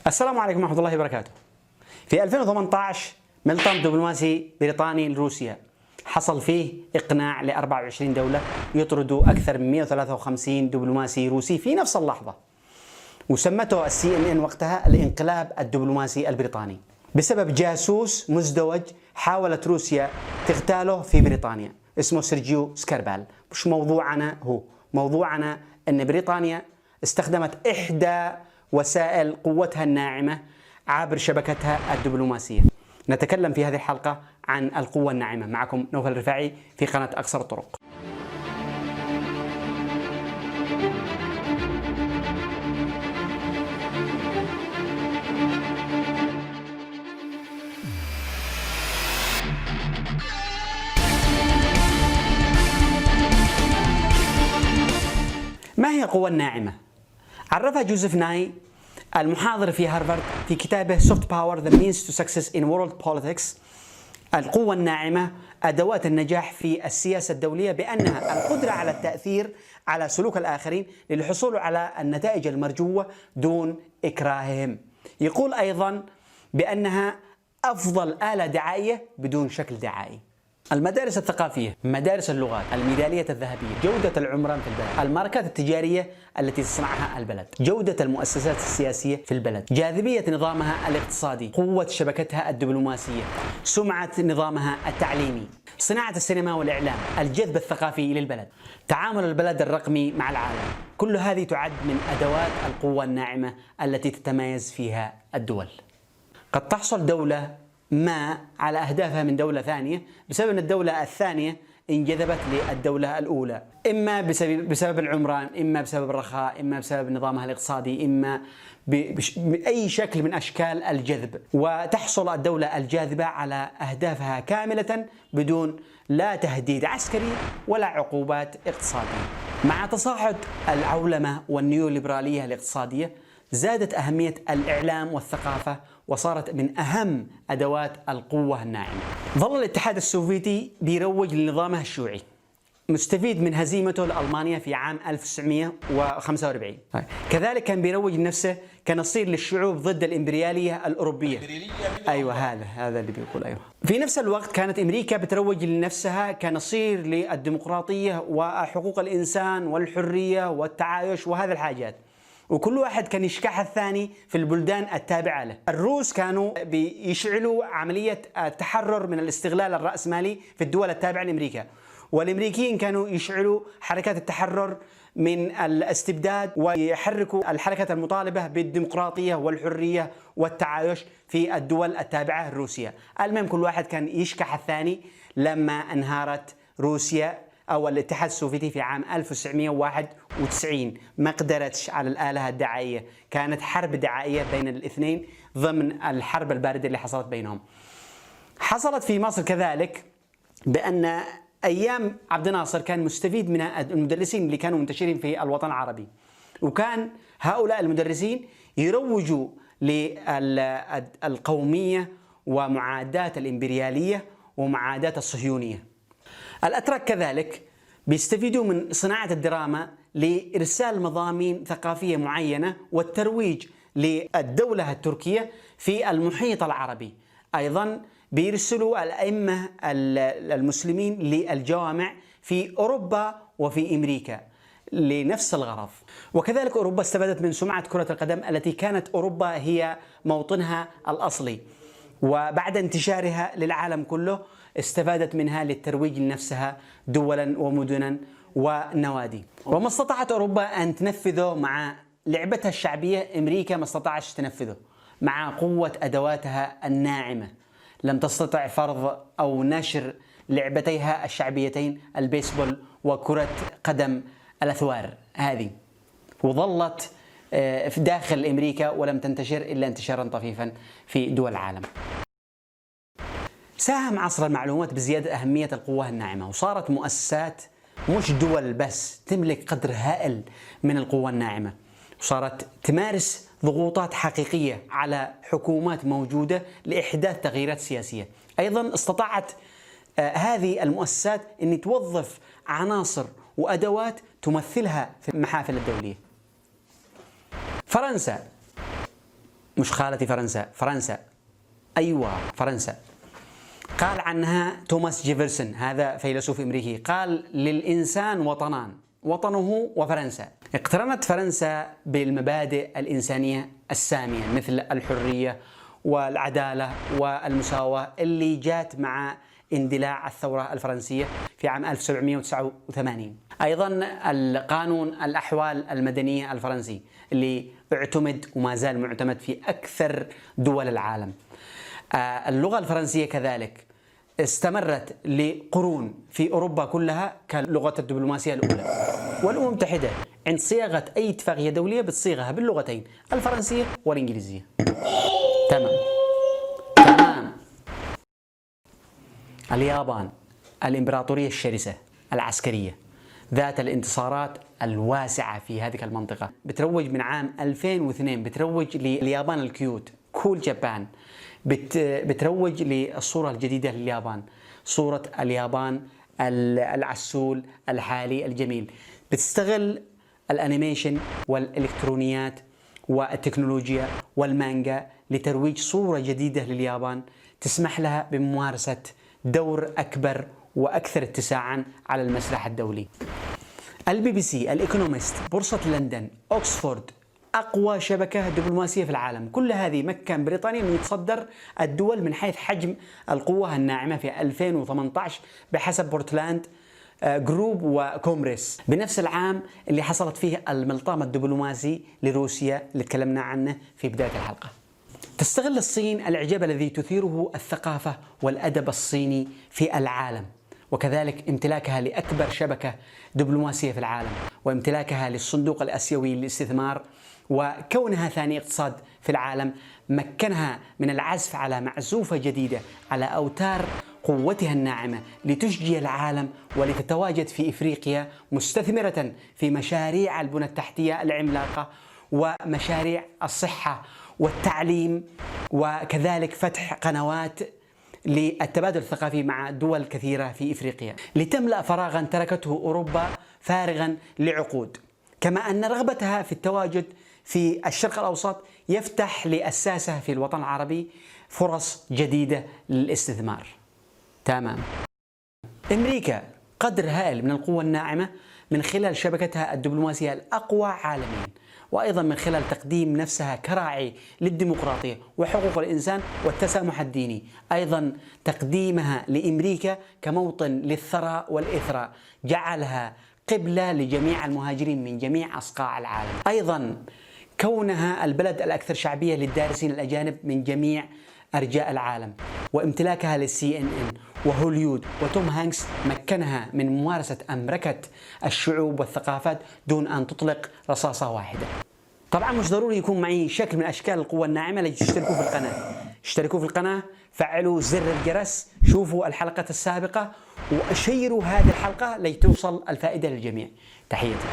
السلام عليكم ورحمة الله وبركاته. في 2018 مؤتمر دبلوماسي بريطاني لروسيا حصل فيه إقناع ل 24 دولة يطردوا أكثر من 153 دبلوماسي روسي في نفس اللحظة، وسمته CNN وقتها الانقلاب الدبلوماسي البريطاني بسبب جاسوس مزدوج حاولت روسيا تغتاله في بريطانيا اسمه سيرجيو سكربال. مش موضوعنا، هو موضوعنا أن بريطانيا استخدمت إحدى وسائل قوتها الناعمة عبر شبكتها الدبلوماسية. نتكلم في هذه الحلقة عن القوة الناعمة. معكم نوفل الرفاعي في قناة أقصر الطرق. ما هي القوة الناعمة؟ عرفها جوزيف ناي المحاضر في هارفارد في كتابه Soft Power: The Means to Success in World Politics. القوة الناعمة أدوات النجاح في السياسة الدولية بأنها القدرة على التأثير على سلوك الآخرين للحصول على النتائج المرجوة دون إكراههم. يقول أيضا بأنها أفضل آلة دعائية بدون شكل دعائي. المدارس الثقافية، مدارس اللغات، الميدالية الذهبية، جودة العمران في البلد، الماركات التجارية التي تصنعها البلد، جودة المؤسسات السياسية في البلد، جاذبية نظامها الاقتصادي، قوة شبكتها الدبلوماسية، سمعة نظامها التعليمي، صناعة السينما والإعلام، الجذب الثقافي للبلد، تعامل البلد الرقمي مع العالم. كل هذه تعد من أدوات القوة الناعمة التي تتميز فيها الدول. قد تحصل دولة ما على أهدافها من دولة ثانية بسبب أن الدولة الثانية انجذبت للدولة الأولى، إما بسبب العمران، إما بسبب الرخاء، إما بسبب نظامها الاقتصادي، إما بأي شكل من أشكال الجذب، وتحصل الدولة الجاذبة على أهدافها كاملة بدون لا تهديد عسكري ولا عقوبات اقتصادية. مع تصاعد العولمة والنيوليبرالية الاقتصادية زادت أهمية الإعلام والثقافة وصارت من أهم أدوات القوة الناعمة. ظل الاتحاد السوفيتي بيروج لنظامه الشيوعي مستفيد من هزيمته لألمانيا في عام 1945. كذلك كان بيروج لنفسه كنصير للشعوب ضد الإمبريالية الأوروبية. أيوة، هذا اللي بيقول. أيوة. في نفس الوقت كانت أمريكا بتروج لنفسها كنصير للديمقراطية وحقوق الإنسان والحرية والتعايش وهذه الحاجات، وكل واحد كان يشكح الثاني في البلدان التابعة له. الروس كانوا بيشعلوا عملية التحرر من الاستغلال الرأسمالي في الدول التابعة لأمريكا، والأمريكيين كانوا يشعلوا حركات التحرر من الاستبداد ويحركوا الحركة المطالبة بالديمقراطية والحرية والتعايش في الدول التابعة لروسيا. المهم كل واحد كان يشكح الثاني. لما انهارت روسيا أو الاتحاد السوفيتي في عام 1991 ما قدرتش على الآلة الدعائية، كانت حرب دعائية بين الاثنين ضمن الحرب الباردة اللي حصلت بينهم. حصلت في مصر كذلك بأن أيام عبد الناصر كان مستفيد من المدرسين اللي كانوا منتشرين في الوطن العربي، وكان هؤلاء المدرسين يروجوا للقومية ومعاداة الإمبريالية ومعاداة الصهيونية. الأتراك كذلك بيستفيدوا من صناعة الدراما لإرسال مضامين ثقافية معينة والترويج للدولة التركية في المحيط العربي. أيضا بيرسلوا الأئمة المسلمين للجوامع في أوروبا وفي أمريكا لنفس الغرض. وكذلك أوروبا استفادت من سمعة كرة القدم التي كانت أوروبا هي موطنها الأصلي، وبعد انتشارها للعالم كله استفادت منها للترويج لنفسها دولا ومدنا ونوادي. وما استطاعت أوروبا أن تنفذه مع لعبتها الشعبية، أمريكا ما استطاعتش تنفذه مع قوة أدواتها الناعمة. لم تستطع فرض أو نشر لعبتيها الشعبيتين البيسبول وكرة قدم الأثوار هذه، وظلت في داخل أمريكا ولم تنتشر إلا انتشارا طفيفا في دول العالم. ساهم عصر المعلومات بزيادة أهمية القوة الناعمة، وصارت مؤسسات مش دول بس تملك قدر هائل من القوة الناعمة، وصارت تمارس ضغوطات حقيقية على حكومات موجودة لإحداث تغييرات سياسية. أيضا استطاعت هذه المؤسسات أن توظف عناصر وأدوات تمثلها في المحافل الدولية. فرنسا مش خالتي فرنسا، فرنسا، أيوة فرنسا. قال عنها توماس جيفرسون، هذا فيلسوف أمريكي، قال للإنسان وطنان، وطنه وفرنسا. اقترنت فرنسا بالمبادئ الإنسانية السامية مثل الحرية والعدالة والمساواة اللي جات مع اندلاع الثورة الفرنسية في عام 1789. أيضا القانون الأحوال المدنية الفرنسي اللي اعتمد وما زال معتمد في أكثر دول العالم. اللغة الفرنسية كذلك استمرت لقرون في أوروبا كلها كلغة الدبلوماسية الأولى. والأمم المتحدة عند صياغة أي اتفاقية دولية بتصيغها باللغتين الفرنسية والإنجليزية. تمام. اليابان الإمبراطورية الشرسة العسكرية ذات الانتصارات الواسعة في هذه المنطقة، بتروج من عام 2002 بتروج لليابان الكيوت، كول جابان، بتروج للصورة الجديدة لليابان، صورة اليابان العسول الحالي الجميل. بتستغل الانيميشن والالكترونيات والتكنولوجيا والمانجا لترويج صورة جديدة لليابان تسمح لها بممارسة دور أكبر وأكثر اتساعا على المسرح الدولي. البي بي سي، الإيكونومست، بورصة لندن، أكسفورد، أقوى شبكة دبلوماسية في العالم، كل هذه مكن بريطانيا أن يتصدر الدول من حيث حجم القوة الناعمة في 2018 بحسب بورتلاند جروب وكومريس، بنفس العام اللي حصلت فيه الملطام الدبلوماسي لروسيا اللي تكلمنا عنه في بداية الحلقة. تستغل الصين الإعجاب الذي تثيره الثقافة والأدب الصيني في العالم، وكذلك امتلاكها لأكبر شبكة دبلوماسية في العالم، وامتلاكها للصندوق الآسيوي للاستثمار، وكونها ثاني اقتصاد في العالم مكنها من العزف على معزوفة جديدة على أوتار قوتها الناعمة لتشجع العالم ولتتواجد في إفريقيا مستثمرة في مشاريع البنى التحتية العملاقة ومشاريع الصحة والتعليم، وكذلك فتح قنوات للتبادل الثقافي مع دول كثيرة في إفريقيا لتملأ فراغا تركته أوروبا فارغا لعقود. كما أن رغبتها في التواجد في الشرق الأوسط يفتح للساسة في الوطن العربي فرص جديدة للاستثمار. تمام. أمريكا قدر هائل من القوة الناعمة من خلال شبكتها الدبلوماسية الأقوى عالميا، وأيضا من خلال تقديم نفسها كراعي للديمقراطية وحقوق الإنسان والتسامح الديني، أيضا تقديمها لأمريكا كموطن للثراء والإثراء جعلها قبلة لجميع المهاجرين من جميع أصقاع العالم، أيضا كونها البلد الأكثر شعبية للدارسين الأجانب من جميع أرجاء العالم، وامتلاكها للسي ان ان وهوليود وتوم هانكس مكنها من ممارسة أمركة الشعوب والثقافات دون أن تطلق رصاصة واحدة. طبعا مش ضروري يكون معي شكل من أشكال القوة الناعمة لتشتركوا في القناة، اشتركوا في القناة، فعلوا زر الجرس، شوفوا الحلقة السابقة وشيروا هذه الحلقة لتوصل الفائدة للجميع. تحياتي.